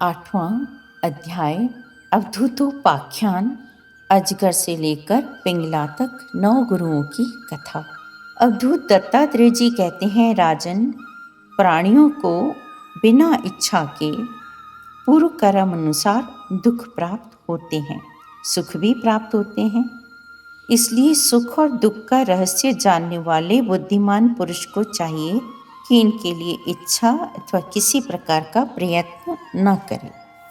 8वां अध्याय अवधूतोपाख्यान। अजगर से लेकर पिंगला तक 9 गुरुओं की कथा। अवधूत दत्तात्रेय जी कहते हैं, राजन, प्राणियों को बिना इच्छा के पूर्व कर्म अनुसार दुख प्राप्त होते हैं, सुख भी प्राप्त होते हैं। इसलिए सुख और दुख का रहस्य जानने वाले बुद्धिमान पुरुष को चाहिए कि इनके लिए इच्छा अथवा किसी प्रकार का प्रयत्न न करे।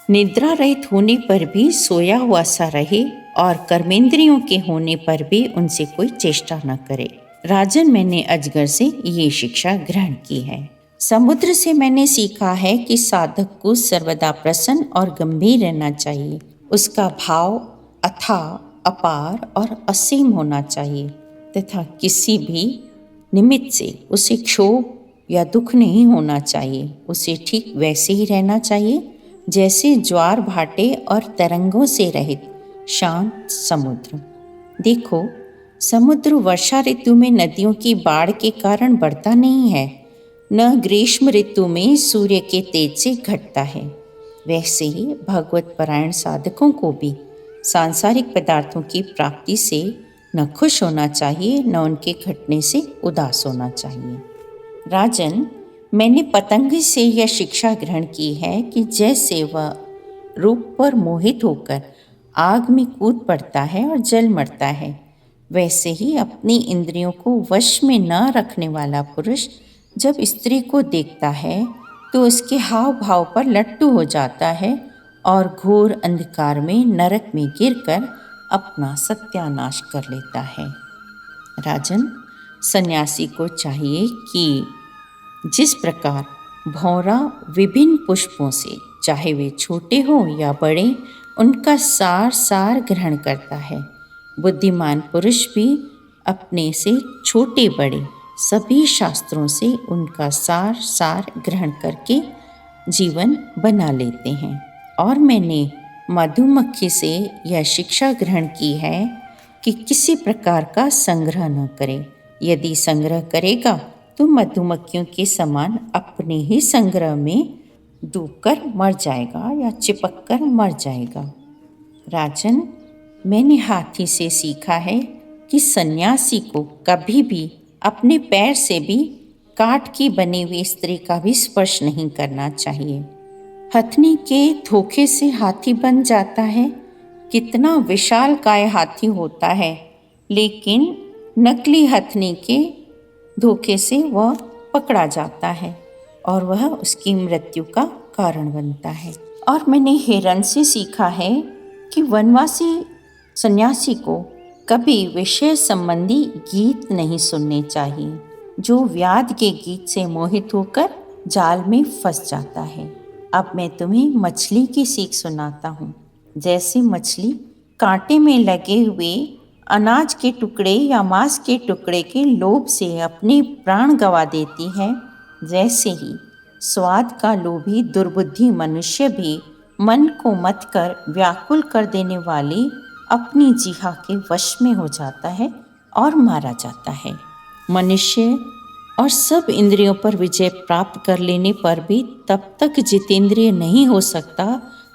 निद्रा रहित होने पर भी सोया हुआ सा रहे और कर्मेंद्रियों के होने पर भी उनसे कोई चेष्टा न करे। राजन, मैंने अजगर से ये शिक्षा ग्रहण की है। समुद्र से मैंने सीखा है कि साधक को सर्वदा प्रसन्न और गंभीर रहना चाहिए। उसका भाव अथाह, अपार और असीम होना चाहिए तथा किसी भी निमित्त से उसे क्षोभ या दुख नहीं होना चाहिए। उसे ठीक वैसे ही रहना चाहिए जैसे ज्वार भाटे और तरंगों से रहित शांत समुद्र। देखो, समुद्र वर्षा ऋतु में नदियों की बाढ़ के कारण बढ़ता नहीं है, न ग्रीष्म ऋतु में सूर्य के तेज से घटता है। वैसे ही भगवत परायण साधकों को भी सांसारिक पदार्थों की प्राप्ति से न खुश होना चाहिए, न उनके घटने से उदास होना चाहिए। राजन, मैंने पतंग से यह शिक्षा ग्रहण की है कि जैसे वह रूप पर मोहित होकर आग में कूद पड़ता है और जल मरता है, वैसे ही अपनी इंद्रियों को वश में न रखने वाला पुरुष जब स्त्री को देखता है तो उसके हाव भाव पर लट्टू हो जाता है और घोर अंधकार में नरक में गिरकर अपना सत्यानाश कर लेता है। राजन, सन्यासी को चाहिए कि जिस प्रकार भौरा विभिन्न पुष्पों से, चाहे वे छोटे हों या बड़े, उनका सार सार ग्रहण करता है, बुद्धिमान पुरुष भी अपने से छोटे बड़े सभी शास्त्रों से उनका सार सार ग्रहण करके जीवन बना लेते हैं। और मैंने मधुमक्खी से यह शिक्षा ग्रहण की है कि किसी प्रकार का संग्रह न करे। यदि संग्रह करेगा तो मधुमक्खियों के समान अपने ही संग्रह में डूबकर मर जाएगा या चिपक कर मर जाएगा। राजन, मैंने हाथी से सीखा है कि सन्यासी को कभी भी अपने पैर से भी काठ की बनी हुई स्त्री का भी स्पर्श नहीं करना चाहिए। हथनी के धोखे से हाथी बन जाता है। कितना विशालकाय हाथी होता है, लेकिन नकली हथनी के धोखे से वह पकड़ा जाता है और वह उसकी मृत्यु का कारण बनता है। और मैंने हिरण से सीखा है कि वनवासी सन्यासी को कभी विषय संबंधी गीत नहीं सुनने चाहिए, जो व्याध के गीत से मोहित होकर जाल में फंस जाता है। अब मैं तुम्हें मछली की सीख सुनाता हूँ। जैसे मछली कांटे में लगे हुए अनाज के टुकड़े या मांस के टुकड़े के लोभ से अपने प्राण गंवा देती है, वैसे ही स्वाद का लोभी दुर्बुद्धि मनुष्य भी मन को मत कर व्याकुल कर देने वाली अपनी जिह्वा के वश में हो जाता है और मारा जाता है। मनुष्य और सब इंद्रियों पर विजय प्राप्त कर लेने पर भी तब तक जितेंद्रिय नहीं हो सकता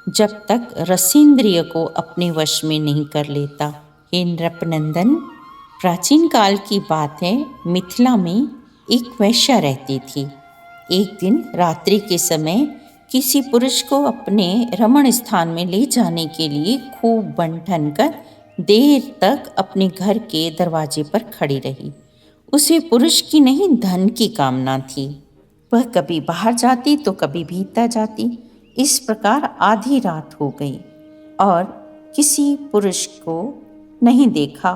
जब तक रसींद्रिय को अपने वश में नहीं कर लेता। हे नृपनंदन, प्राचीन काल की बात है, मिथिला में एक वैश्या रहती थी। एक दिन रात्रि के समय किसी पुरुष को अपने रमण स्थान में ले जाने के लिए खूब बन ठन कर देर तक अपने घर के दरवाजे पर खड़ी रही। उसे पुरुष की नहीं, धन की कामना थी। वह कभी बाहर जाती तो कभी भीतर जाती। इस प्रकार आधी रात हो गई और किसी पुरुष को नहीं देखा।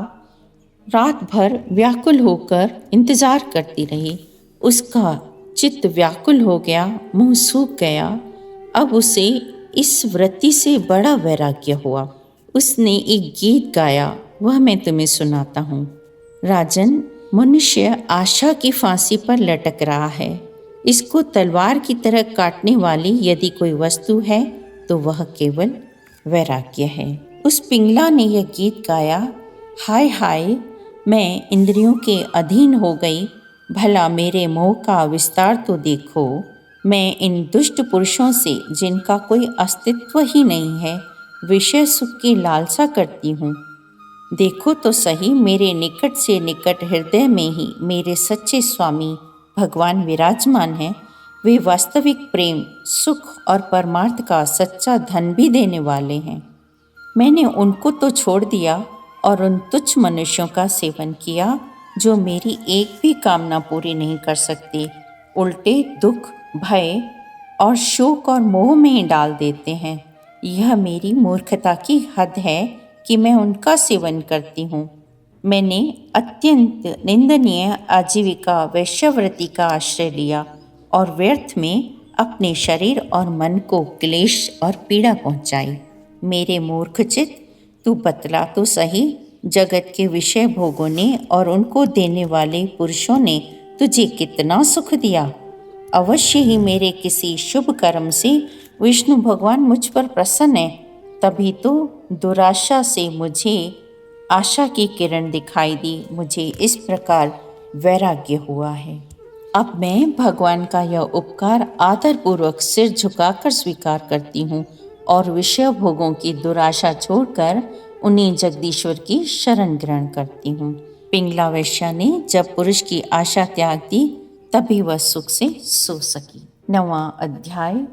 रात भर व्याकुल होकर इंतजार करती रही। उसका चित्त व्याकुल हो गया, मुंह सूख गया। अब उसे इस वृत्ति से बड़ा वैराग्य हुआ। उसने एक गीत गाया, वह मैं तुम्हें सुनाता हूँ। राजन, मनुष्य आशा की फांसी पर लटक रहा है। इसको तलवार की तरह काटने वाली यदि कोई वस्तु है तो वह केवल वैराग्य है। उस पिंगला ने यह गीत गाया, हाय हाय, मैं इंद्रियों के अधीन हो गई, भला मेरे मोह का विस्तार तो देखो। मैं इन दुष्ट पुरुषों से, जिनका कोई अस्तित्व ही नहीं है, विषय सुख की लालसा करती हूँ। देखो तो सही, मेरे निकट से निकट हृदय में ही मेरे सच्चे स्वामी भगवान विराजमान हैं। वे वास्तविक प्रेम, सुख और परमार्थ का सच्चा धन भी देने वाले हैं। मैंने उनको तो छोड़ दिया और उन तुच्छ मनुष्यों का सेवन किया जो मेरी एक भी कामना पूरी नहीं कर सकते, उल्टे दुख, भय और शोक और मोह में डाल देते हैं। यह मेरी मूर्खता की हद है कि मैं उनका सेवन करती हूँ। मैंने अत्यंत निंदनीय आजीविका वैश्यावृत्ति का आश्रय लिया और व्यर्थ में अपने शरीर और मन को क्लेश और पीड़ा पहुँचाई। मेरे मूर्खचित, तू बतला तो सही, जगत के विषय भोगों ने और उनको देने वाले पुरुषों ने तुझे कितना सुख दिया। अवश्य ही मेरे किसी शुभ कर्म से विष्णु भगवान मुझ पर प्रसन्न है, तभी तो दुराशा से मुझे आशा की किरण दिखाई दी। मुझे इस प्रकार वैराग्य हुआ है। अब मैं भगवान का यह उपकार आदरपूर्वक सिर झुकाकर स्वीकार करती हूँ और विषय भोगों की दुराशा छोड़कर उन्हीं जगदीश्वर की शरण ग्रहण करती हूँ। पिंगला वैश्या ने जब पुरुष की आशा त्याग दी, तभी वह सुख से सो सकी। 9वां अध्याय।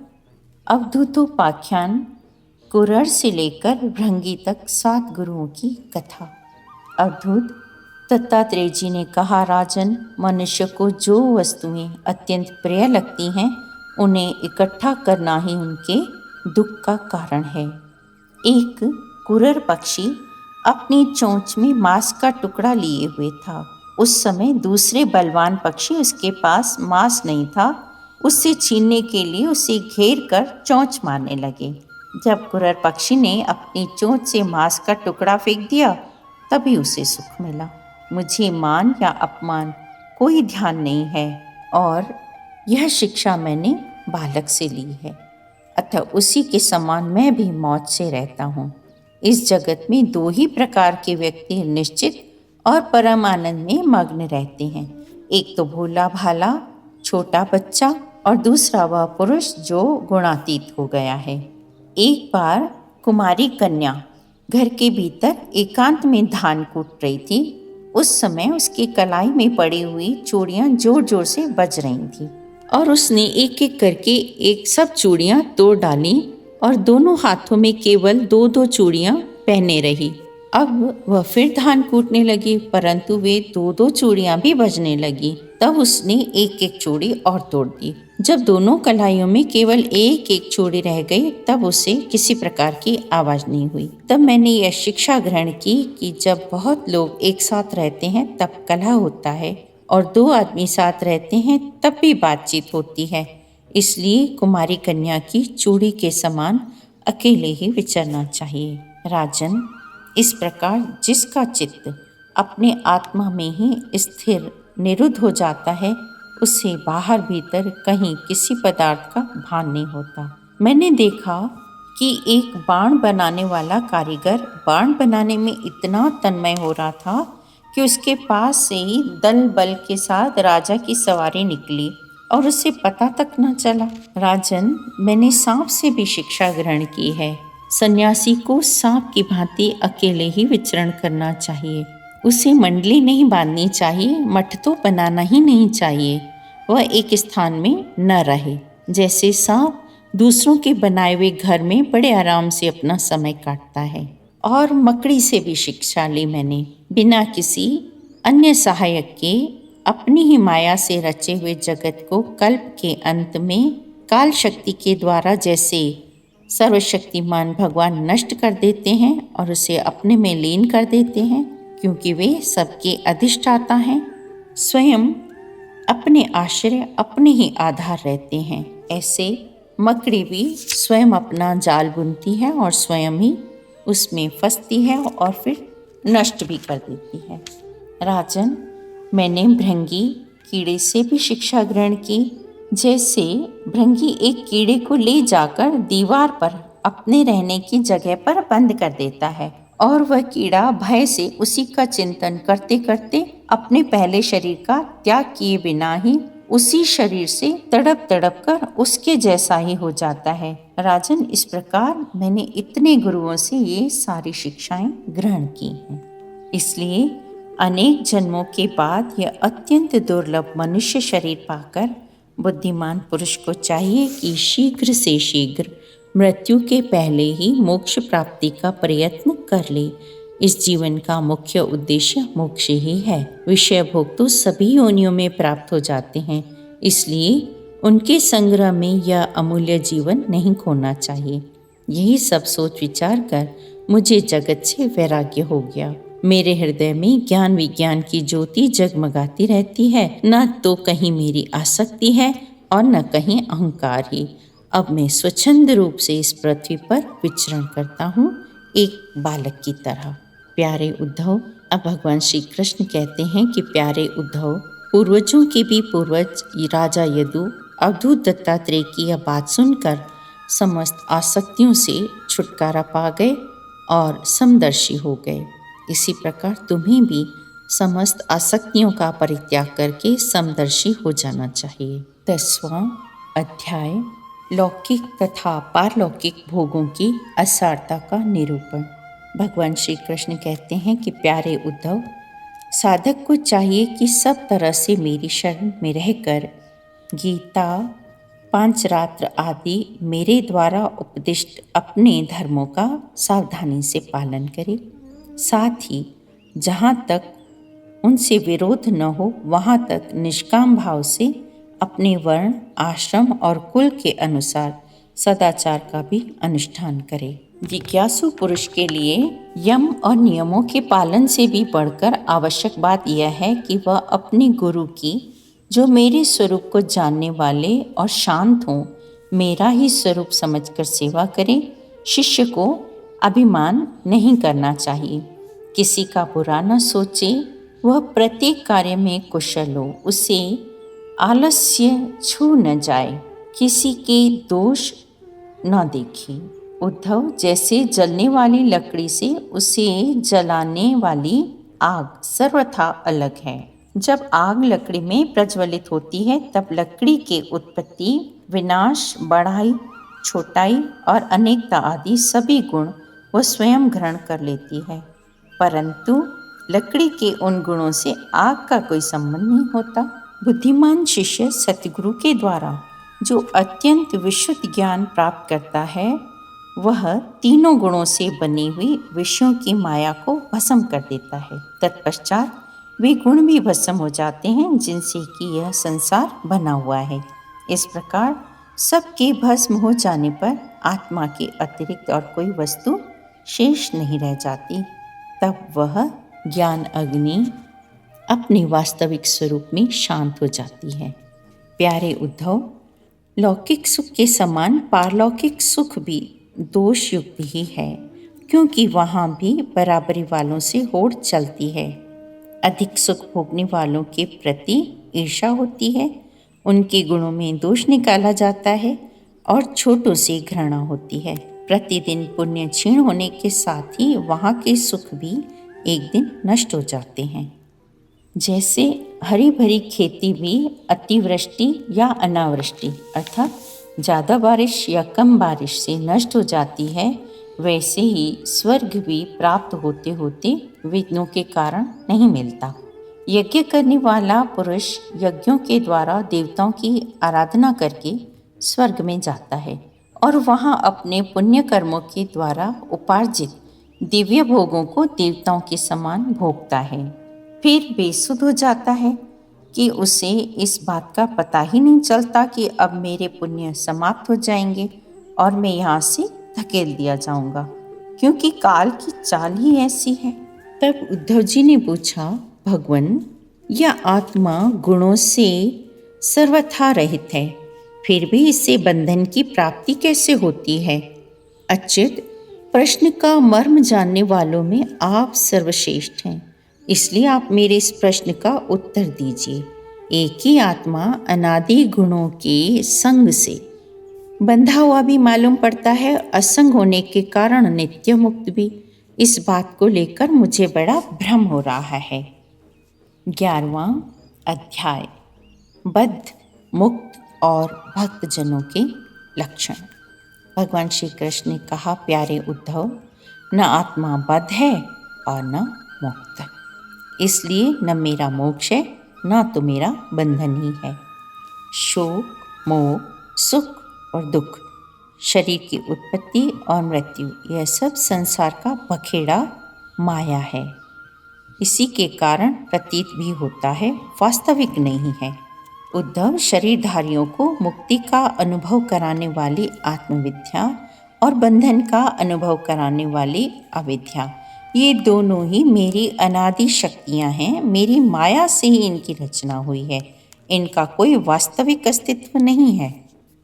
अवधूतोपाख्यान। कुरर से लेकर भृंगी तक 7 गुरुओं की कथा। अवधूत दत्तात्रेय जी ने कहा, राजन, मनुष्य को जो वस्तुएं अत्यंत प्रिय लगती हैं, उन्हें इकट्ठा करना ही उनके दुख का कारण है। एक कुरर पक्षी अपनी चोंच में मांस का टुकड़ा लिए हुए था। उस समय दूसरे बलवान पक्षी, उसके पास मांस नहीं था, उससे छीनने के लिए उसे घेर कर चोंच मारने लगे। जब कुरर पक्षी ने अपनी चोंच से मांस का टुकड़ा फेंक दिया, तभी उसे सुख मिला। मुझे मान या अपमान कोई ध्यान नहीं है, और यह शिक्षा मैंने बालक से ली है, अतः उसी के समान मैं भी मौज से रहता हूँ। इस जगत में 2 ही प्रकार के व्यक्ति निश्चित और परम आनंद में मग्न रहते हैं। एक तो भोला भाला छोटा बच्चा, और दूसरा वह पुरुष जो गुणातीत हो गया है। एक बार कुमारी कन्या घर के भीतर एकांत में धान कूट रही थी। उस समय उसकी कलाई में पड़ी हुई चूड़ियाँ जोर जोर से बज रही थीं, और उसने एक एक करके सब चूड़ियाँ तोड़ डाली और दोनों हाथों में केवल 2-2 चूड़ियाँ पहने रही। अब वह फिर धान कूटने लगी, परंतु वे 2-2 चूड़ियाँ भी बजने लगी। तब उसने एक एक चूड़ी और तोड़ दी। जब दोनों कलाइयों में केवल एक एक चूड़ी रह गई, तब उसे किसी प्रकार की आवाज नहीं हुई। तब मैंने यह शिक्षा ग्रहण की कि जब बहुत लोग एक साथ रहते हैं तब कलह होता है, और 2 आदमी साथ रहते हैं तब भी बातचीत होती है। इसलिए कुमारी कन्या की चूड़ी के समान अकेले ही विचरना चाहिए। राजन, इस प्रकार जिसका चित्त अपने आत्मा में ही स्थिर निरुद्ध हो जाता है, उसे बाहर भीतर कहीं किसी पदार्थ का भान नहीं होता। मैंने देखा कि एक बाण बनाने वाला कारीगर बाण बनाने में इतना तन्मय हो रहा था कि उसके पास से ही दल बल के साथ राजा की सवारी निकली और उसे पता तक न चला। राजन, मैंने सांप से भी शिक्षा ग्रहण की है। सन्यासी को सांप की भांति अकेले ही विचरण करना चाहिए। उसे मंडली नहीं बांधनी चाहिए, मठ तो बनाना ही नहीं चाहिए। वह एक स्थान में न रहे। जैसे सांप दूसरों के बनाए हुए घर में बड़े आराम से अपना समय काटता है। और मकड़ी से भी शिक्षा ली मैंने। बिना किसी अन्य सहायक के अपनी ही माया से रचे हुए जगत को कल्प के अंत में काल शक्ति के द्वारा जैसे सर्वशक्तिमान भगवान नष्ट कर देते हैं और उसे अपने में लीन कर देते हैं, क्योंकि वे सबके अधिष्ठाता हैं, स्वयं अपने आश्रय अपने ही आधार रहते हैं। ऐसे मकड़ी भी स्वयं अपना जाल बुनती है और स्वयं ही उसमें फंसती है और फिर नष्ट भी कर देती है। राजन, मैंने भृंगी कीड़े से भी शिक्षा ग्रहण की। जैसे भृंगी एक कीड़े को ले जाकर दीवार पर अपने रहने की जगह पर बंद कर देता है, और वह कीड़ा भय से उसी का चिंतन करते करते अपने पहले शरीर का त्याग किए बिना ही उसी शरीर से तड़प तड़प कर उसके जैसा ही हो जाता है। राजन, इस प्रकार मैंने इतने गुरुओं से ये सारी शिक्षाएं ग्रहण की हैं। इसलिए अनेक जन्मों के बाद यह अत्यंत दुर्लभ मनुष्य शरीर पाकर बुद्धिमान पुरुष को चाहिए कि शीघ्र से शीघ्र मृत्यु के पहले ही मोक्ष प्राप्ति का प्रयत्न कर ले। इस जीवन का मुख्य उद्देश्य मोक्ष ही है। विषय भोग तो सभी योनियों में प्राप्त हो जाते हैं, इसलिए उनके संग्रह में यह अमूल्य जीवन नहीं खोना चाहिए। यही सब सोच विचार कर मुझे जगत से वैराग्य हो गया। मेरे हृदय में ज्ञान विज्ञान की ज्योति जगमगाती रहती है। न तो कहीं मेरी आसक्ति है और न कहीं अहंकार ही। अब मैं स्वच्छंद रूप से इस पृथ्वी पर विचरण करता हूँ, एक बालक की तरह। प्यारे उद्धव, अब भगवान श्री कृष्ण कहते हैं कि प्यारे उद्धव, पूर्वजों के भी पूर्वज राजा यदु अवधूत दत्तात्रेय की यह बात सुनकर समस्त आसक्तियों से छुटकारा पा गए और समदर्शी हो गए। इसी प्रकार तुम्हें भी समस्त आसक्तियों का परित्याग करके समदर्शी हो जाना चाहिए। 10वां अध्याय, लौकिक तथा पारलौकिक भोगों की असारता का निरूपण। भगवान श्री कृष्ण कहते हैं कि प्यारे उद्धव, साधक को चाहिए कि सब तरह से मेरी शरण में रहकर गीता, पांचरात्र आदि मेरे द्वारा उपदिष्ट अपने धर्मों का सावधानी से पालन करे। साथ ही जहाँ तक उनसे विरोध न हो वहाँ तक निष्काम भाव से अपने वर्ण, आश्रम और कुल के अनुसार सदाचार का भी अनुष्ठान करे। जिज्ञासु पुरुष के लिए यम और नियमों के पालन से भी बढ़कर आवश्यक बात यह है कि वह अपने गुरु की, जो मेरे स्वरूप को जानने वाले और शांत हों, मेरा ही स्वरूप समझकर सेवा करे। शिष्य को अभिमान नहीं करना चाहिए, किसी का बुरा न सोचे, वह प्रत्येक कार्य में कुशल हो, उसे आलस्य छू न जाए, किसी के दोष न देखे। उद्धव, जैसे जलने वाली लकड़ी से उसे जलाने वाली आग सर्वथा अलग है। जब आग लकड़ी में प्रज्वलित होती है तब लकड़ी के उत्पत्ति, विनाश, बढ़ाई, छोटाई और अनेकता आदि सभी गुण वह स्वयं ग्रहण कर लेती है, परंतु लकड़ी के उन गुणों से आग का कोई संबंध नहीं होता। बुद्धिमान शिष्य सतगुरु के द्वारा जो अत्यंत विशुद्ध ज्ञान प्राप्त करता है, वह तीनों गुणों से बनी हुई विषयों की माया को भस्म कर देता है। तत्पश्चात वे गुण भी भस्म हो जाते हैं जिनसे कि यह संसार बना हुआ है। इस प्रकार सबके भस्म हो जाने पर आत्मा के अतिरिक्त और कोई वस्तु शेष नहीं रह जाती। तब वह ज्ञान अग्नि अपने वास्तविक स्वरूप में शांत हो जाती है। प्यारे उद्धव, लौकिक सुख के समान पारलौकिक सुख भी दोष युक्त ही है, क्योंकि वहाँ भी बराबरी वालों से होड़ चलती है। अधिक सुख भोगने वालों के प्रति ईर्ष्या होती है, उनके गुणों में दोष निकाला जाता है और छोटों से घृणा होती है। प्रतिदिन पुण्य क्षीण होने के साथ ही वहाँ के सुख भी एक दिन नष्ट हो जाते हैं। जैसे हरी भरी खेती भी अतिवृष्टि या अनावृष्टि अर्थात ज़्यादा बारिश या कम बारिश से नष्ट हो जाती है, वैसे ही स्वर्ग भी प्राप्त होते होते विघ्नों के कारण नहीं मिलता। यज्ञ करने वाला पुरुष यज्ञों के द्वारा देवताओं की आराधना करके स्वर्ग में जाता है और वहाँ अपने पुण्य कर्मों के द्वारा उपार्जित दिव्य भोगों को देवताओं के समान भोगता है। फिर बेसुध हो जाता है कि उसे इस बात का पता ही नहीं चलता कि अब मेरे पुण्य समाप्त हो जाएंगे और मैं यहाँ से धकेल दिया जाऊंगा, क्योंकि काल की चाल ही ऐसी है। तब उद्धव जी ने पूछा, भगवान, यह आत्मा गुणों से सर्वथा रहित है, फिर भी इससे बंधन की प्राप्ति कैसे होती है? अच्युत, प्रश्न का मर्म जानने वालों में आप सर्वश्रेष्ठ हैं, इसलिए आप मेरे इस प्रश्न का उत्तर दीजिए। एक ही आत्मा अनादि गुणों के संग से बंधा हुआ भी मालूम पड़ता है, असंग होने के कारण नित्य मुक्त भी। इस बात को लेकर मुझे बड़ा भ्रम हो रहा है। 11वां अध्याय, बद्ध मुक्त और भक्तजनों के लक्षण। भगवान श्री कृष्ण ने कहा, प्यारे उद्धव, न आत्मा बद्ध है और न मुक्त, इसलिए न मेरा मोक्ष है न तो मेरा बंधन ही है। शोक, मोह, सुख और दुख, शरीर की उत्पत्ति और मृत्यु, यह सब संसार का बखेड़ा माया है। इसी के कारण प्रतीत भी होता है, वास्तविक नहीं है। उद्धव, शरीरधारियों को मुक्ति का अनुभव कराने वाली आत्मविद्या और बंधन का अनुभव कराने वाली अविद्या, ये दोनों ही मेरी अनादि शक्तियाँ हैं। मेरी माया से ही इनकी रचना हुई है। इनका कोई वास्तविक अस्तित्व नहीं है।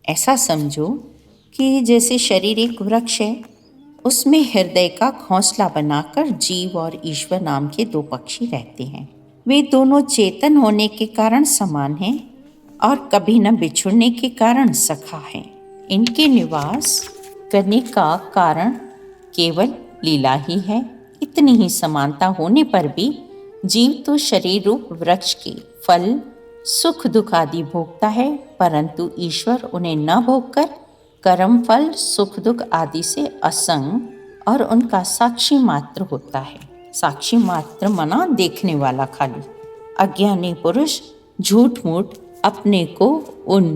ऐसा समझो कि जैसे शरीर एक वृक्ष है, उसमें हृदय का घोंसला बनाकर जीव और ईश्वर नाम के दो पक्षी रहते हैं। वे दोनों चेतन होने के कारण समान हैं और कभी न बिछुड़ने के कारण सखा हैं। इनके निवास करने का कारण केवल लीला ही है। इतनी ही समानता होने पर भी जीव तो शरीर रूप वृक्ष के फल, सुख दुख आदि भोगता है, परंतु ईश्वर उन्हें न भोगकर कर्म फल, सुख दुख आदि से असंग और उनका साक्षी मात्र होता है। साक्षी मात्र मना देखने वाला खाली। अज्ञानी पुरुष झूठ मूठ अपने को उन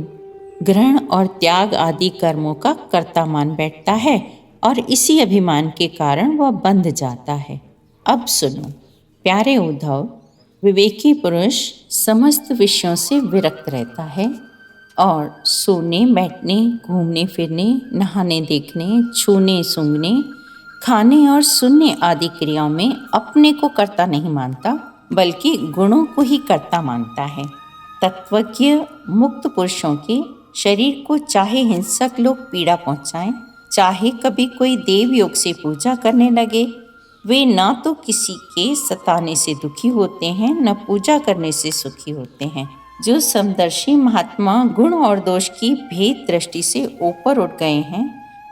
ग्रहण और त्याग आदि कर्मों का कर्ता मान बैठता है और इसी अभिमान के कारण वह बंध जाता है। अब सुनो प्यारे उद्धव, विवेकी पुरुष समस्त विषयों से विरक्त रहता है और सोने, बैठने, घूमने फिरने, नहाने, देखने, छूने, सूंघने, खाने और सुनने आदि क्रियाओं में अपने को कर्ता नहीं मानता, बल्कि गुणों को ही कर्ता मानता है। तत्वज्ञ मुक्त पुरुषों के शरीर को चाहे हिंसक लोग पीड़ा पहुँचाएं, चाहे कभी कोई देव योग से पूजा करने लगे, वे ना तो किसी के सताने से दुखी होते हैं, न पूजा करने से सुखी होते हैं। जो समदर्शी महात्मा गुण और दोष की भेद दृष्टि से ऊपर उठ गए हैं,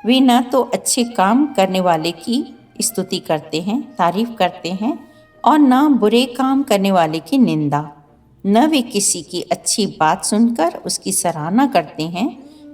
वे न तो अच्छे काम करने वाले की स्तुति करते हैं, तारीफ करते हैं, और न बुरे काम करने वाले की निंदा। न वे किसी की अच्छी बात सुनकर उसकी सराहना करते हैं,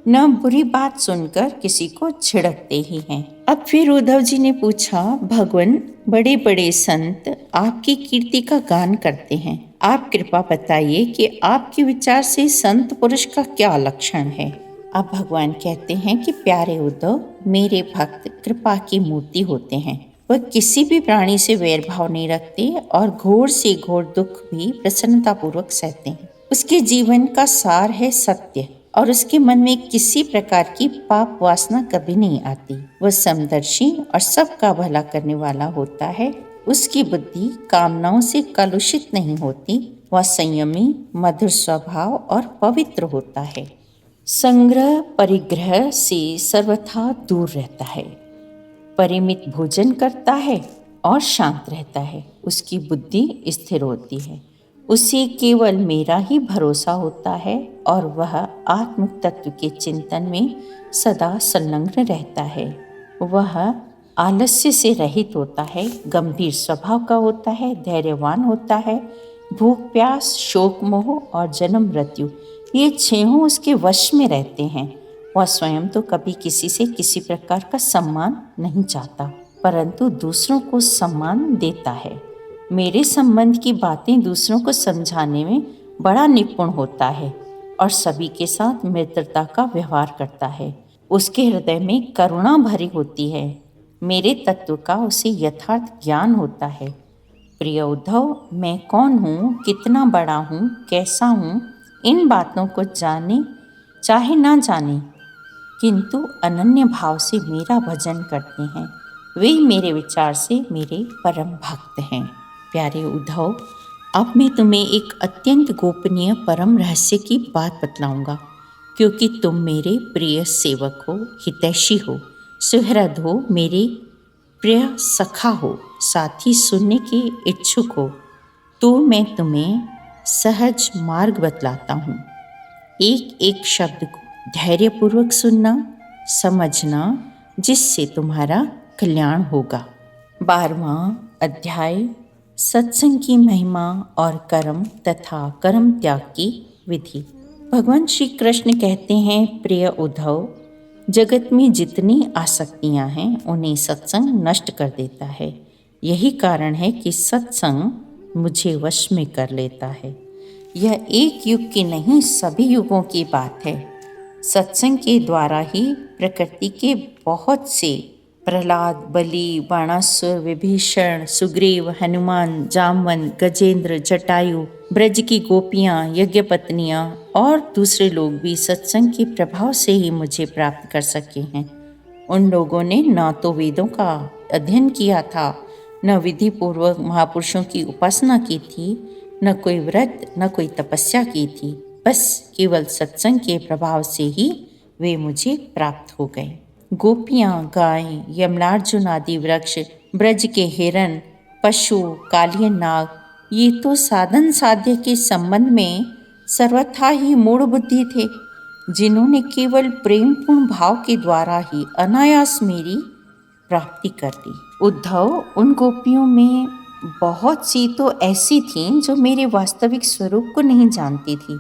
न बुरी बात सुनकर किसी को छिड़कते ही हैं। अब फिर उद्धव जी ने पूछा, भगवान, बड़े बड़े संत आपकी कीर्ति का गान करते हैं। आप कृपा बताइए कि आपके विचार से संत पुरुष का क्या लक्षण है। अब भगवान कहते हैं कि प्यारे उद्धव, मेरे भक्त कृपा की मूर्ति होते हैं। वह किसी भी प्राणी से वैर भाव नहीं रखते और घोर से घोर दुख भी प्रसन्नतापूर्वक सहते हैं। उसके जीवन का सार है सत्य और उसके मन में किसी प्रकार की पाप वासना कभी नहीं आती। वह समदर्शी और सबका भला करने वाला होता है। उसकी बुद्धि कामनाओं से कलुषित नहीं होती। वह संयमी, मधुर स्वभाव और पवित्र होता है। संग्रह परिग्रह से सर्वथा दूर रहता है। परिमित भोजन करता है और शांत रहता है। उसकी बुद्धि स्थिर होती है। उसे केवल मेरा ही भरोसा होता है और वह आत्म तत्व के चिंतन में सदा संलग्न रहता है। वह आलस्य से रहित होता है, गंभीर स्वभाव का होता है, धैर्यवान होता है। भूख प्यास, शोक मोह और जन्म मृत्यु, ये छहों उसके वश में रहते हैं। वह स्वयं तो कभी किसी से किसी प्रकार का सम्मान नहीं चाहता, परंतु दूसरों को सम्मान देता है। मेरे संबंध की बातें दूसरों को समझाने में बड़ा निपुण होता है और सभी के साथ मित्रता का व्यवहार करता है। उसके हृदय में करुणा भरी होती है। मेरे तत्व का उसे यथार्थ ज्ञान होता है। प्रिय उद्धव, मैं कौन हूँ, कितना बड़ा हूँ, कैसा हूँ, इन बातों को जाने चाहे ना जाने, किंतु अनन्य भाव से मेरा भजन करते हैं, वे मेरे विचार से मेरे परम भक्त हैं। प्यारे उद्धव, अब मैं तुम्हें एक अत्यंत गोपनीय परम रहस्य की बात बतलाऊंगा, क्योंकि तुम मेरे प्रिय सेवक हो, हितैषी हो, सुहृद हो, मेरे प्रिय सखा हो, साथ ही सुनने के इच्छुक हो, तो मैं तुम्हें सहज मार्ग बतलाता हूँ। एक एक शब्द को धैर्यपूर्वक सुनना, समझना, जिससे तुम्हारा कल्याण होगा। 12वां अध्याय, सत्संग की महिमा और कर्म तथा कर्म त्याग की विधि। भगवान श्री कृष्ण कहते हैं, प्रिय उद्धव, जगत में जितनी आसक्तियां हैं उन्हें सत्संग नष्ट कर देता है। यही कारण है कि सत्संग मुझे वश में कर लेता है। यह एक युग की नहीं, सभी युगों की बात है। सत्संग के द्वारा ही प्रकृति के बहुत से प्रहलाद, बलि, बाणासुर, विभीषण, सुग्रीव, हनुमान, जामवंत, गजेंद्र, जटायु, ब्रज की गोपियाँ, यज्ञपत्नियाँ और दूसरे लोग भी सत्संग के प्रभाव से ही मुझे प्राप्त कर सके हैं। उन लोगों ने न तो वेदों का अध्ययन किया था, न विधि पूर्वक महापुरुषों की उपासना की थी, न कोई व्रत, न कोई तपस्या की थी। बस केवल सत्संग के प्रभाव से ही वे मुझे प्राप्त हो गए। गोपियाँ, गायें, यमलार्जुन आदि वृक्ष, ब्रज के हिरन, पशु, कालिय नाग, ये तो साधन साध्य के संबंध में सर्वथा ही मूढ़ बुद्धि थे, जिन्होंने केवल प्रेमपूर्ण भाव के द्वारा ही अनायास मेरी प्राप्ति कर ली। उद्धव, उन गोपियों में बहुत सी तो ऐसी थीं जो मेरे वास्तविक स्वरूप को नहीं जानती थी।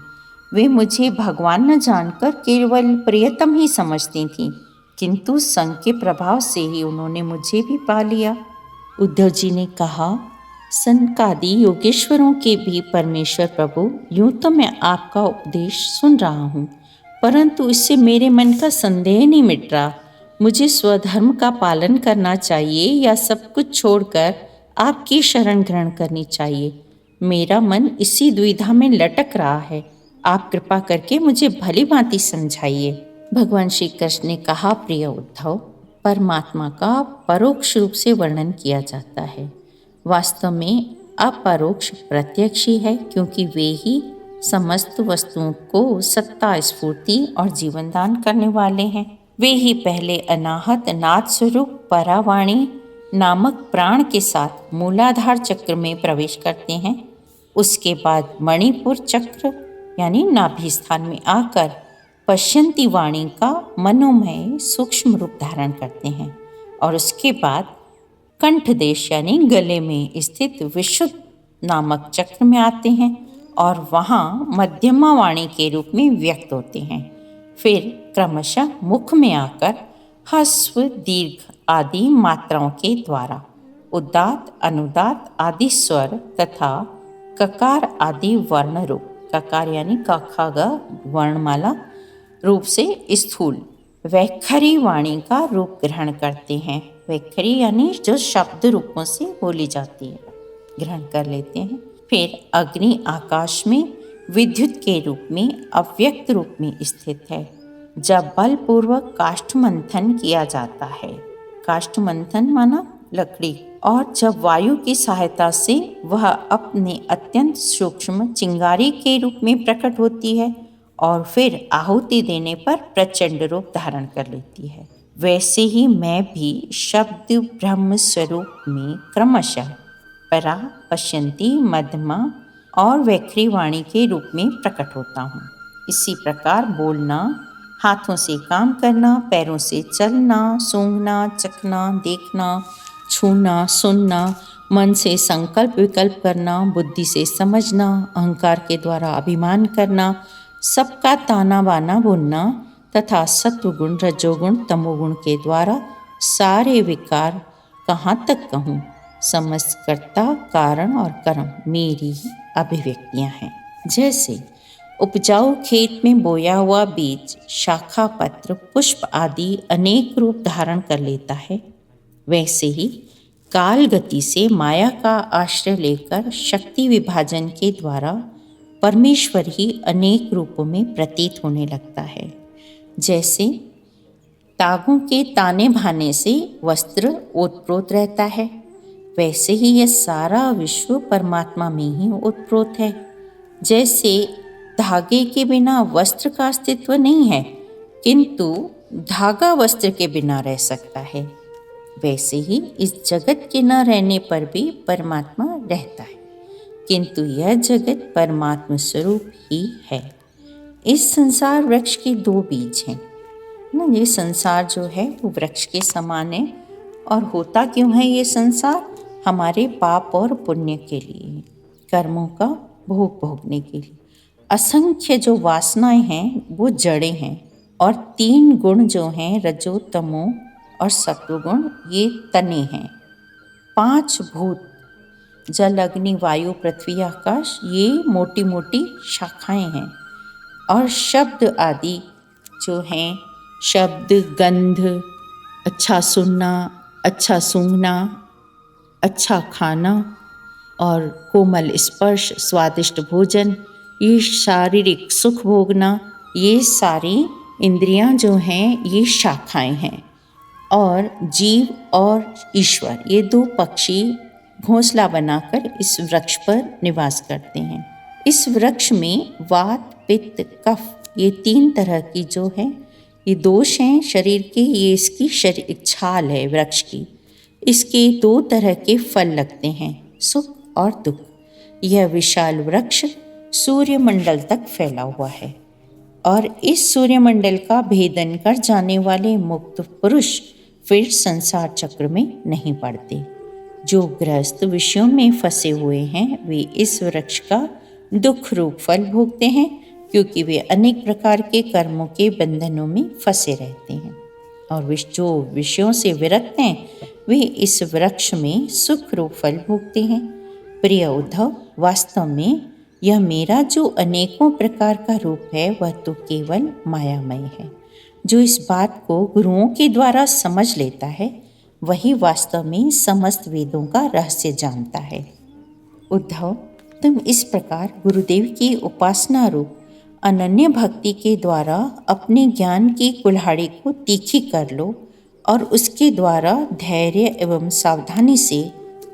वे मुझे भगवान न जानकर केवल प्रियतम ही समझती थीं, किंतु संग के प्रभाव से ही उन्होंने मुझे भी पा लिया। उद्धव जी ने कहा, सनकादि योगेश्वरों के भी परमेश्वर प्रभु, यूं तो मैं आपका उपदेश सुन रहा हूँ, परंतु इससे मेरे मन का संदेह नहीं मिट रहा। मुझे स्वधर्म का पालन करना चाहिए या सब कुछ छोड़कर आपकी शरण ग्रहण करनी चाहिए। मेरा मन इसी दुविधा में लटक रहा है। आप कृपा करके मुझे भली भांति समझाइए। भगवान श्री कृष्ण ने कहा, प्रिय उद्धव, परमात्मा का परोक्ष रूप से वर्णन किया जाता है। वास्तव में अपरोक्ष प्रत्यक्ष ही है, क्योंकि वे ही समस्त वस्तुओं को सत्ता, स्फूर्ति और जीवन दान करने वाले हैं। वे ही पहले अनाहत नाद स्वरूप परावाणी नामक प्राण के साथ मूलाधार चक्र में प्रवेश करते हैं। उसके बाद मणिपुर चक्र यानी नाभि स्थान में आकर पश्यंती वाणी का मनोमय सूक्ष्म रूप धारण करते हैं और उसके बाद कंठ देश यानी गले में स्थित विशुद्ध नामक चक्र में आते हैं और वहाँ मध्यमा वाणी के रूप में व्यक्त होते हैं। फिर क्रमशः मुख में आकर ह्रस्व, दीर्घ आदि मात्राओं के द्वारा उदात्त, अनुदात्त आदि स्वर तथा ककार आदि वर्ण रूप, ककार यानी क ख ग वर्णमाला रूप से स्थूल वैखरी वाणी का रूप ग्रहण करते हैं। वैखरी यानी जो शब्द रूपों से बोली जाती है, ग्रहण कर लेते हैं। फिर अग्नि आकाश में विद्युत के रूप में अव्यक्त रूप में स्थित है। जब बलपूर्वक काष्ठ मंथन किया जाता है, काष्ठ मंथन माना लकड़ी, और जब वायु की सहायता से वह अपने अत्यंत सूक्ष्म चिंगारी के रूप में प्रकट होती है और फिर आहुति देने पर प्रचंड रूप धारण कर लेती है, वैसे ही मैं भी शब्द ब्रह्म स्वरूप में क्रमशः परा, पश्यंती, मध्यमा और वैखरी वाणी के रूप में प्रकट होता हूँ। इसी प्रकार बोलना, हाथों से काम करना, पैरों से चलना, सूंघना, चखना, देखना, छूना, सुनना, मन से संकल्प विकल्प करना, बुद्धि से समझना, अहंकार के द्वारा अभिमान करना, सबका ताना बाना बोलना तथा सत्वगुण, रजोगुण, तमोगुण के द्वारा सारे विकार, कहाँ तक कहूँ, समस्त कर्ता, कारण और कर्म मेरी ही अभिव्यक्तियाँ हैं। जैसे उपजाऊ खेत में बोया हुआ बीज शाखा, पत्र, पुष्प आदि अनेक रूप धारण कर लेता है, वैसे ही काल गति से माया का आश्रय लेकर शक्ति विभाजन के द्वारा परमेश्वर ही अनेक रूपों में प्रतीत होने लगता है। जैसे तागों के ताने भाने से वस्त्र ओतप्रोत रहता है, वैसे ही यह सारा विश्व परमात्मा में ही ओतप्रोत है। जैसे धागे के बिना वस्त्र का अस्तित्व नहीं है, किंतु धागा वस्त्र के बिना रह सकता है, वैसे ही इस जगत के न रहने पर भी परमात्मा रहता है, किंतु यह जगत परमात्मा स्वरूप ही है। इस संसार वृक्ष के दो बीज हैं ना, ये संसार जो है वो वृक्ष के समान है। और होता क्यों है ये संसार? हमारे पाप और पुण्य के लिए, कर्मों का भोग भोगने के लिए। असंख्य जो वासनाएं हैं वो जड़ें हैं, और 3 गुण जो हैं रजो तमो और सत्वगुण ये तने हैं। 5 भूत जल अग्नि वायु पृथ्वी आकाश ये मोटी मोटी शाखाएं हैं, और शब्द आदि जो हैं, शब्द, गंध, अच्छा सुनना, अच्छा सूंघना, अच्छा खाना और कोमल स्पर्श, स्वादिष्ट भोजन, ये शारीरिक सुख भोगना, ये सारी इंद्रियां जो हैं ये शाखाएं हैं। और जीव और ईश्वर ये 2 पक्षी घोंसला बनाकर इस वृक्ष पर निवास करते हैं। इस वृक्ष में वात, पित्त, कफ ये 3 तरह की जो है ये दोष हैं शरीर के, ये इसकी शरीर छाल है वृक्ष की। इसके 2 तरह के फल लगते हैं, सुख और दुख। यह विशाल वृक्ष सूर्यमंडल तक फैला हुआ है, और इस सूर्यमंडल का भेदन कर जाने वाले मुक्त पुरुष फिर संसार चक्र में नहीं पड़ते। जो गृहस्थ विषयों में फंसे हुए हैं वे इस वृक्ष का दुख रूप फल भोगते हैं, क्योंकि वे अनेक प्रकार के कर्मों के बंधनों में फंसे रहते हैं। और जो विषयों से विरक्त हैं वे इस वृक्ष में सुख रूप फल भोगते हैं। प्रिय उद्धव, वास्तव में यह मेरा जो अनेकों प्रकार का रूप है वह तो केवल मायामय है। जो इस बात को गुरुओं के द्वारा समझ लेता है वही वास्तव में समस्त वेदों का रहस्य जानता है। उद्धव, तुम इस प्रकार गुरुदेव की उपासना रूप अनन्य भक्ति के द्वारा अपने ज्ञान की कुल्हाड़ी को तीखी कर लो, और उसके द्वारा धैर्य एवं सावधानी से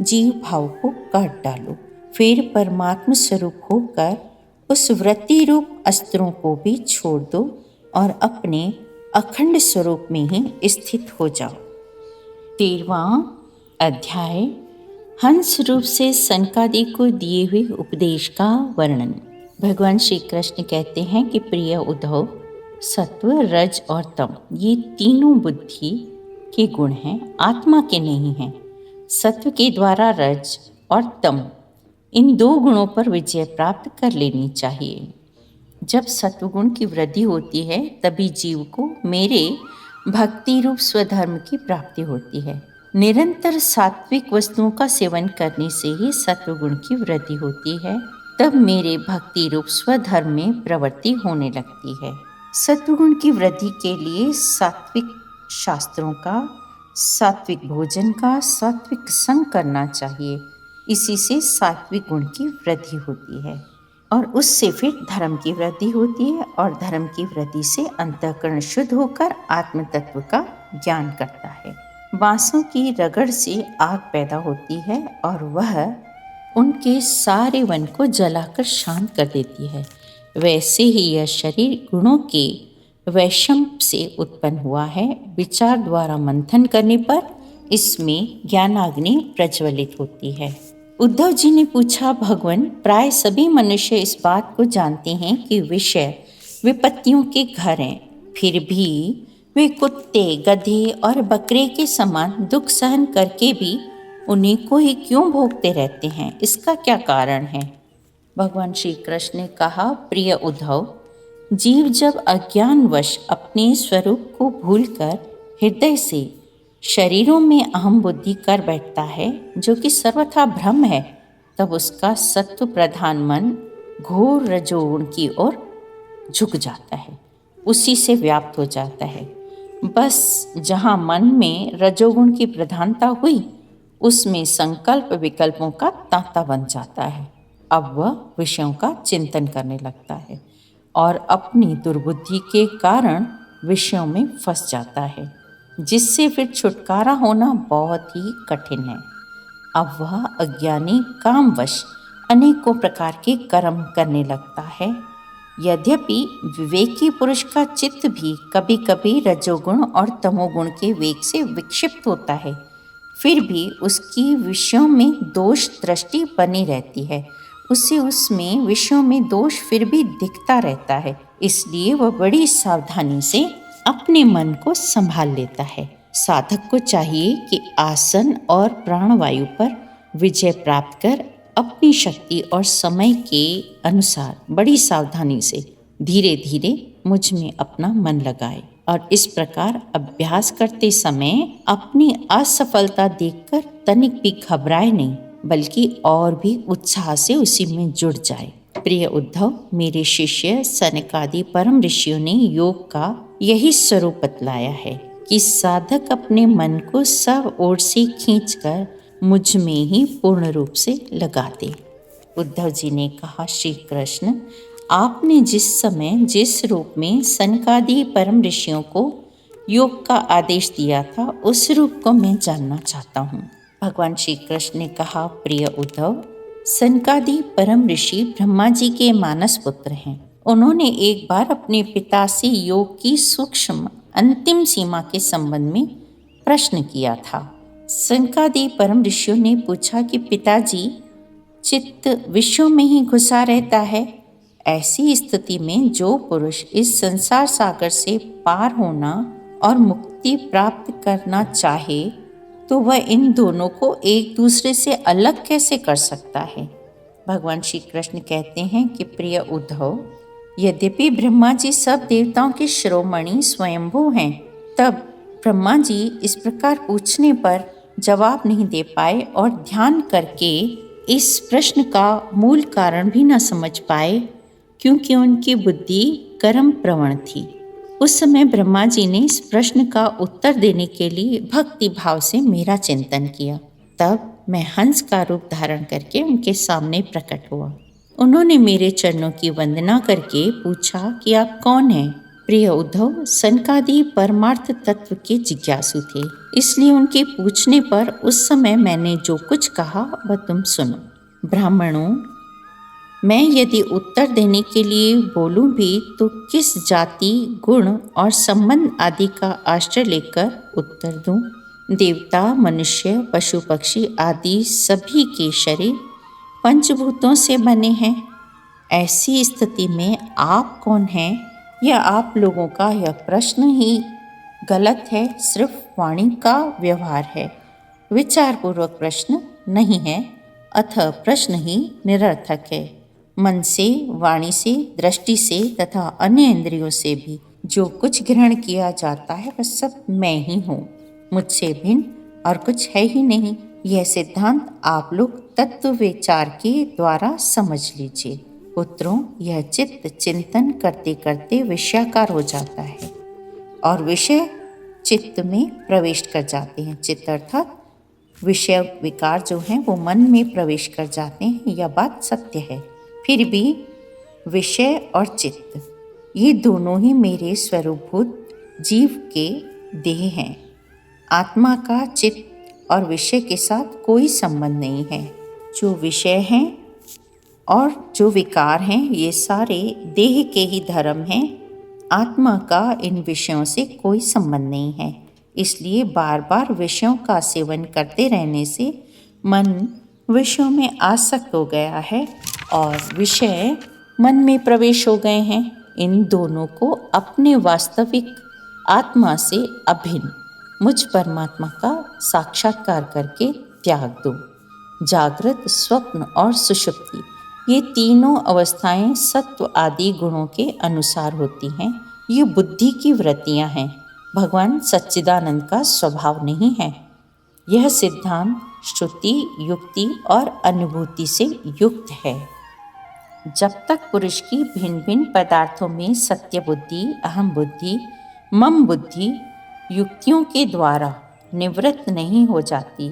जीव भाव को काट डालो। फिर परमात्म स्वरूप होकर उस वृत्ति रूप अस्त्रों को भी छोड़ दो और अपने अखंड स्वरूप में ही स्थित हो जाओ। 13वां अध्याय, हंस रूप से सनकादि को दिए हुए उपदेश का वर्णन। भगवान श्री कृष्ण कहते हैं कि प्रिय उद्धव, सत्व, रज और तम ये तीनों बुद्धि के गुण हैं, आत्मा के नहीं हैं। सत्व के द्वारा रज और तम इन 2 गुणों पर विजय प्राप्त कर लेनी चाहिए। जब सत्वगुण की वृद्धि होती है तभी जीव को मेरे भक्ति रूप स्वधर्म की प्राप्ति होती है। निरंतर सात्विक वस्तुओं का सेवन करने से ही सत्वगुण की वृद्धि होती है, तब मेरे भक्ति रूप स्वधर्म में प्रवृत्ति होने लगती है। सत्वगुण की वृद्धि के लिए सात्विक शास्त्रों का, सात्विक भोजन का, सात्विक संग करना चाहिए। इसी से सात्विक गुण की वृद्धि होती है, और उससे फिर धर्म की वृद्धि होती है, और धर्म की वृद्धि से अंतःकरण शुद्ध होकर आत्म तत्व का ज्ञान करता है। बांसों की रगड़ से आग पैदा होती है और वह उनके सारे वन को जलाकर शांत कर देती है। वैसे ही यह शरीर गुणों के वैषम्य से उत्पन्न हुआ है। विचार द्वारा मंथन करने पर इसमें ज्ञानाग्नि प्रज्वलित होती है। उद्धव जी ने पूछा, भगवान, प्राय सभी मनुष्य इस बात को जानते हैं कि विषय विपत्तियों के घर हैं, फिर भी वे कुत्ते, गधे और बकरे के समान दुख सहन करके भी उन्हीं को ही क्यों भोगते रहते हैं? इसका क्या कारण है? भगवान श्री कृष्ण ने कहा, प्रिय उद्धव, जीव जब अज्ञानवश अपने स्वरूप को भूलकर हृदय से शरीरों में अहम बुद्धि कर बैठता है, जो कि सर्वथा भ्रम है, तब उसका सत्व प्रधान मन घोर रजोगुण की ओर झुक जाता है, उसी से व्याप्त हो जाता है। बस जहाँ मन में रजोगुण की प्रधानता हुई, उसमें संकल्प विकल्पों का तांता बन जाता है। अब वह विषयों का चिंतन करने लगता है और अपनी दुर्बुद्धि के कारण विषयों में फंस जाता है, जिससे फिर छुटकारा होना बहुत ही कठिन है। अब वह अज्ञानी कामवश अनेकों प्रकार के कर्म करने लगता है। यद्यपि विवेकी पुरुष का चित्त भी कभी कभी रजोगुण और तमोगुण के वेग से विक्षिप्त होता है, फिर भी उसकी विषयों में दोष दृष्टि बनी रहती है। उसे उसमें विषयों में दोष फिर भी दिखता रहता है, इसलिए वह बड़ी सावधानी से अपने मन को संभाल लेता है। साधक को चाहिए कि आसन और प्राणवायु पर विजय प्राप्त कर अपनी शक्ति और समय के अनुसार बड़ी सावधानी से धीरे धीरे मुझ में अपना मन लगाए और इस प्रकार अभ्यास करते समय अपनी असफलता देखकर तनिक भी घबराए नहीं, बल्कि और भी उत्साह से उसी में जुड़ जाए। प्रिय उद्धव, मेरे शिष्य सनकादि परम ऋषियों ने योग का यही स्वरूप बतलाया है कि साधक अपने मन को सब ओर से खींचकर मुझ में ही पूर्ण रूप से लगा दे। उद्धव जी ने कहा, श्री कृष्ण, आपने जिस समय जिस रूप में सनकादि परम ऋषियों को योग का आदेश दिया था, उस रूप को मैं जानना चाहता हूँ। भगवान श्री कृष्ण ने कहा, प्रिय उद्धव, सनकादि परम ऋषि ब्रह्मा जी के मानस पुत्र हैं। उन्होंने एक बार अपने पिता से योग की सूक्ष्म अंतिम सीमा के संबंध में प्रश्न किया था। सनकादि परम ऋषियों ने पूछा कि पिताजी, चित्त विश्व में ही घुसा रहता है। ऐसी स्थिति में जो पुरुष इस संसार सागर से पार होना और मुक्ति प्राप्त करना चाहे, तो वह इन दोनों को एक दूसरे से अलग कैसे कर सकता है। भगवान श्री कृष्ण कहते हैं कि प्रिय उद्धव, यद्यपि ब्रह्मा जी सब देवताओं के शिरोमणि स्वयंभू हैं, तब ब्रह्मा जी इस प्रकार पूछने पर जवाब नहीं दे पाए और ध्यान करके इस प्रश्न का मूल कारण भी न समझ पाए, क्योंकि उनकी बुद्धि कर्म प्रवण थी। उस समय ब्रह्मा जी ने इस प्रश्न का उत्तर देने के लिए भक्ति भाव से मेरा चिंतन किया। तब मैं हंस का रूप धारण करके उनके सामने प्रकट हुआ। उन्होंने मेरे चरणों की वंदना करके पूछा कि आप कौन हैं। प्रिय उद्धव, सनकादि परमार्थ तत्व के जिज्ञासु थे, इसलिए उनके पूछने पर उस समय मैंने जो कुछ कहा वह तुम सुनो। ब्राह्मणों, मैं यदि उत्तर देने के लिए बोलूं भी तो किस जाति, गुण और संबंध आदि का आश्रय लेकर उत्तर दूं? देवता, मनुष्य, पशु पक्षी आदि सभी के शरीर पंचभूतों से बने हैं। ऐसी स्थिति में आप कौन हैं, यह आप लोगों का यह प्रश्न ही गलत है, सिर्फ वाणी का व्यवहार है, विचारपूर्वक प्रश्न नहीं है, अतः प्रश्न ही निरर्थक है। मन से, वाणी से, दृष्टि से तथा अन्य इंद्रियों से भी जो कुछ ग्रहण किया जाता है वह सब मैं ही हूँ, मुझसे भिन्न और कुछ है ही नहीं। यह सिद्धांत आप लोग तत्व विचार के द्वारा समझ लीजिए। पुत्रों, यह चित्त चिंतन करते करते विषयाकार हो जाता है और विषय चित्त में प्रवेश कर जाते हैं। चित्त अर्थात विषय विकार जो हैं वो मन में प्रवेश कर जाते हैं, यह बात सत्य है। फिर भी विषय और चित्त ये दोनों ही मेरे स्वरूपभूत जीव के देह हैं। आत्मा का चित्त और विषय के साथ कोई संबंध नहीं है। जो विषय हैं और जो विकार हैं ये सारे देह के ही धर्म हैं। आत्मा का इन विषयों से कोई संबंध नहीं है। इसलिए बार बार विषयों का सेवन करते रहने से मन विषयों में आसक्त हो गया है और विषय मन में प्रवेश हो गए हैं। इन दोनों को अपने वास्तविक आत्मा से अभिन्न मुझ परमात्मा का साक्षात्कार करके त्याग दो। जागृत, स्वप्न और सुषुप्ति ये तीनों अवस्थाएं सत्व आदि गुणों के अनुसार होती हैं। ये बुद्धि की वृत्तियां हैं, भगवान सच्चिदानंद का स्वभाव नहीं है। यह सिद्धांत श्रुति, युक्ति और अनुभूति से युक्त है। जब तक पुरुष की भिन्न भिन्न पदार्थों में सत्य बुद्धि, अहम बुद्धि, मम बुद्धि युक्तियों के द्वारा निवृत्त नहीं हो जाती,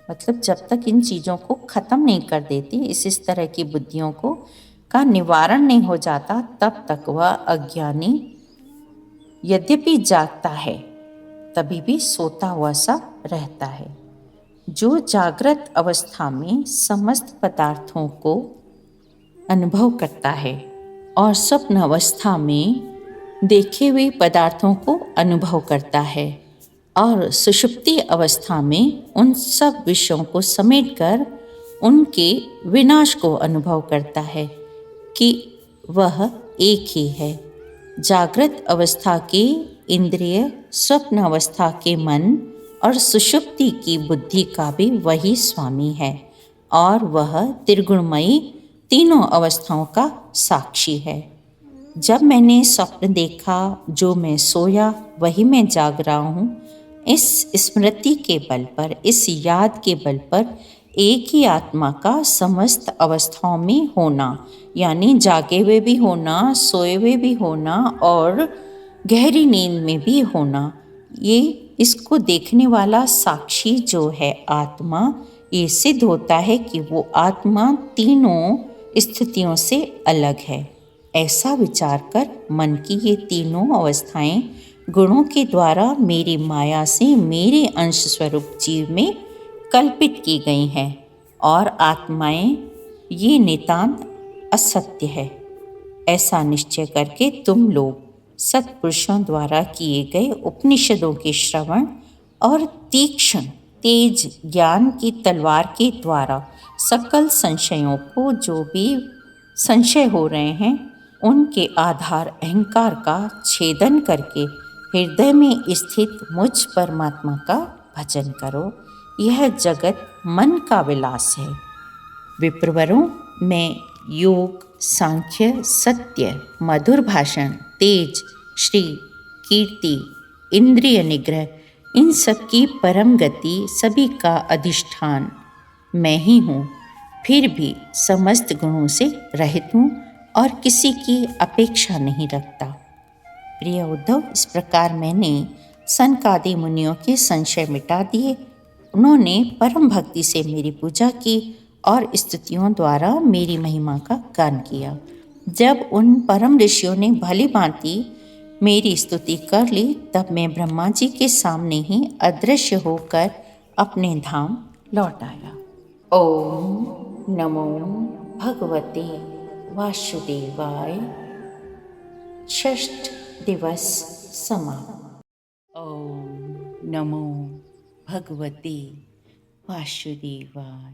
मतलब जब तक इन चीज़ों को खत्म नहीं कर देती, इस तरह की बुद्धियों को का निवारण नहीं हो जाता, तब तक वह अज्ञानी यद्यपि जागता है तभी भी सोता हुआ सा रहता है। जो जागृत अवस्था में समस्त पदार्थों को अनुभव करता है और स्वप्न अवस्था में देखे हुए पदार्थों को अनुभव करता है और सुषुप्ति अवस्था में उन सब विषयों को समेटकर उनके विनाश को अनुभव करता है कि वह एक ही है। जागृत अवस्था के इंद्रिय, स्वप्न अवस्था के मन और सुषुप्ति की बुद्धि का भी वही स्वामी है और वह त्रिगुणमयी तीनों अवस्थाओं का साक्षी है। जब मैंने स्वप्न देखा, जो मैं सोया वही मैं जाग रहा हूँ। इस स्मृति के बल पर, इस याद के बल पर एक ही आत्मा का समस्त अवस्थाओं में होना, यानी जागे हुए भी होना, सोए हुए भी होना और गहरी नींद में भी होना, ये इसको देखने वाला साक्षी जो है आत्मा, ये सिद्ध होता है कि वो आत्मा तीनों स्थितियों से अलग है। ऐसा विचार कर मन की ये तीनों अवस्थाएं गुणों के द्वारा मेरी माया से मेरे अंश स्वरूप जीव में कल्पित की गई हैं और आत्माएं ये नितांत असत्य है। ऐसा निश्चय करके तुम लोग सत्पुरुषों द्वारा किए गए उपनिषदों के श्रवण और तीक्ष्ण तेज ज्ञान की तलवार के द्वारा सकल संशयों को, जो भी संशय हो रहे हैं, उनके आधार अहंकार का छेदन करके हृदय में स्थित मुझ परमात्मा का भजन करो। यह जगत मन का विलास है। विप्रवरों, मैं योग, सांख्य, सत्य, मधुर भाषण, तेज, श्री, कीर्ति, इंद्रिय निग्रह, इन सब की परम गति, सभी का अधिष्ठान मैं ही हूँ। फिर भी समस्त गुणों से रहित हूँ और किसी की अपेक्षा नहीं रखता। प्रिय उद्धव, इस प्रकार मैंने सनकादि मुनियों के संशय मिटा दिए। उन्होंने परम भक्ति से मेरी पूजा की और स्तुतियों द्वारा मेरी महिमा का गान किया। जब उन परम ऋषियों ने भली भांति मेरी स्तुति कर ली, तब मैं ब्रह्मा जी के सामने ही अदृश्य होकर अपने धाम लौट आया। ओम नमो भगवते वासुदेवाय। षष्ठ दिवस समाप्त। ओम नमो भगवते वासुदेवाय।